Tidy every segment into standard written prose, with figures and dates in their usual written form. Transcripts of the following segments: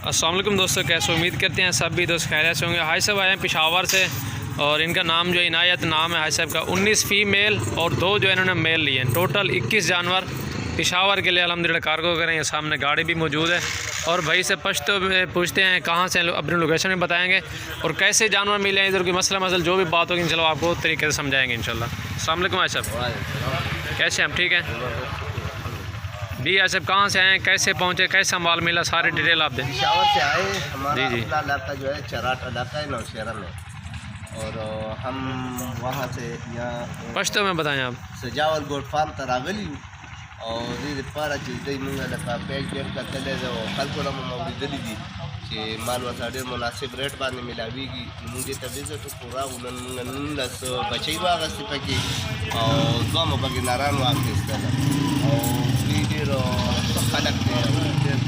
अस्सलाम वालेकुम दोस्तों, कैसे उम्मीद करते हैं सब भी दोस्त खैरियत से होंगे। हाई साहब आए हैं पेशावर से और इनका नाम जो इनायत नाम है हाई साहब का। 19 फ़ीमेल और 2 जो इन्होंने मेल लिए हैं, टोटल 21 जानवर पेशावर के लिए अल्हम्दुलिल्लाह कार्गो करें। सामने गाड़ी भी मौजूद है और भाई से पश्तो में पूछते हैं कहाँ से अपनी लोकेशन भी बताएंगे और कैसे जानवर मिले हैं, इधर की मसला जो भी बात होगी इंशाल्लाह आपको तरीके से समझाएंगे इंशाल्लाह। अस्सलाम वालेकुम हाई साहब, कैसे हैं आप? ठीक हैं जी। हाई साहब कहाँ से आए, कैसे पहुँचे, कैसा माल मिला, सारी डिटेल आप दें। पेशावर से आए, हमारा जी। अपना इलाका जो है चराट इलाका है नौशहरा में, और हम वहाँ से यहाँ पश्तो में बताएं आप। सजावल गोट फार्म तरागली और ये पारा चीज़ मुंगा लगा पैक डेट का चले जो कल को हम दली दी कि माल वसाड़े मुनासिब रेट बाने मिलावीगी मुझे तभी से तो पूरा उन्होंने लस बचाई वागा सिपकी और दो मबकी नारायण वाग इस तरह और खलक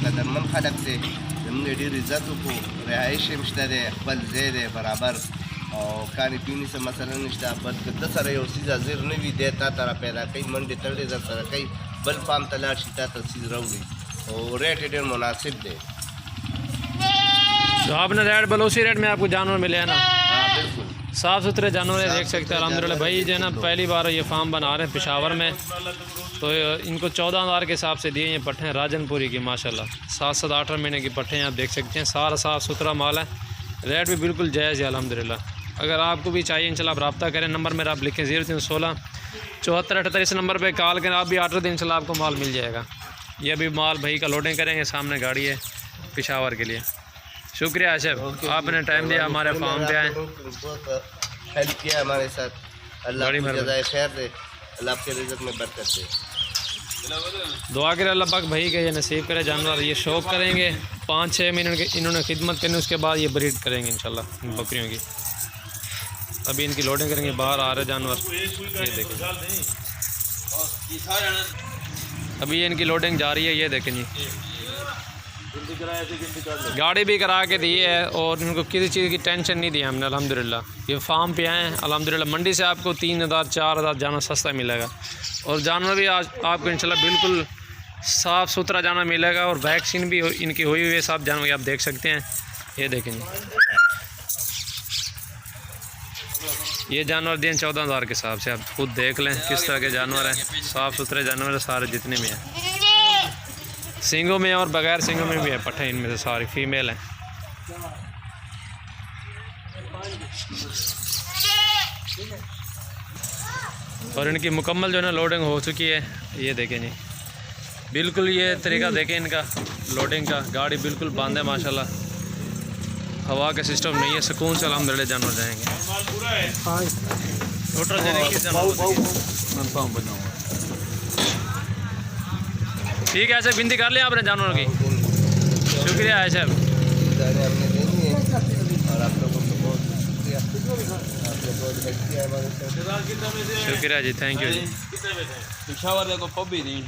कदरमन खलक से हमने डेर इज़्ज़त को रिहाइश मुश्तरे अकबल ज़ेर बराबर और खाने पीने से मसला निश्ता बद दस रहे उसी ज़िर ने भी देता तारा पैदा कई मंडे तड़े जर कई बल पाम तलाश सीता तस्वीर रही और रेट एडेर मुनासिब दे। तो आपने रेट बोलो उसी रेट में आपको जानवर मिले हैं ना? हाँ बिल्कुल साफ़ सुथरे जानवर है, देख सकते हैं अल्हम्दुलिल्लाह। भाई जो है ना पहली बार ये फार्म बना रहे हैं पेशावर में, तो इनको 14,000 के हिसाब से दिए ये पट्ठे हैं राजनपुरी की माशाल्लाह। 7 8 महीने की पट्ठे हैं, आप देख सकते हैं। सारा साफ़ सुथरा माल है, रेट भी बिल्कुल जायज़ है अल्हम्दुलिल्लाह। अगर आपको भी चाहिए इंशाल्लाह आप रब्ता करें, नंबर मेरा आप लिखें 0316 74 78। इस नंबर पर कॉल करें, आप भी ऑर्डर दें, इंशाल्लाह आपको माल मिल जाएगा। ये अभी माल भाई का लोडिंग करेंगे, सामने गाड़ी है पेशावर के लिए। शुक्रिया आशिफ, आपने टाइम दिया हमारे फार्म पे आए, हेल्प किया हमारे साथ। अल्लाह की जज़ाए खैर दे, अल्लाह आपके रिज़्क़ में बरकत दे। दुआ करें अल्लाह पाक भाई के ये नसीब करे जानवर। ये शौक करेंगे 5-6 महीने की इन्होंने खिदमत करनी, उसके बाद ये ब्रीड करेंगे इंशाल्लाह इन बकरियों की। अभी इनकी लोडिंग करेंगे, बाहर आ रहे जानवर, ये देखें। अभी ये इनकी लोडिंग जा रही है, ये देखें जी। गाड़ी भी करा के दी है और इनको किसी चीज़ की टेंशन नहीं दी हमने अल्हम्दुलिल्लाह। ये फार्म पे आए हैं अल्हम्दुलिल्लाह। मंडी से आपको 3,000 4,000 जानवर सस्ता मिलेगा और जानवर भी आज आपको इंशाल्लाह बिल्कुल साफ़ सुथरा जानवर मिलेगा और वैक्सीन भी इनकी हुई हुई है। सब जानवर आप देख सकते हैं, ये देखें ये जानवर दिए 14,000 के हिसाब से। आप खुद देख लें किस तरह के जानवर हैं, साफ़ सुथरे जानवर है सारे जितने भी हैं। सिंगों में और बगैर सिंगों में भी है पट्ठे, इनमें से सारी फीमेल हैं। और इनकी मुकम्मल जो है ना लोडिंग हो चुकी है, ये देखें जी। बिल्कुल ये तरीका देखें इनका लोडिंग का, गाड़ी बिल्कुल बंद है माशाल्लाह। हवा का सिस्टम नहीं है, सुकून से अल्हम्दुलिल्लाह जानवर जाएंगे। ठीक है, ऐसे बिनती कर लिया आपने जानवरों की। शुक्रिया है साहब, शुक्रिया जी, थैंक यू जी। पेशावर देखो पब ही नहीं।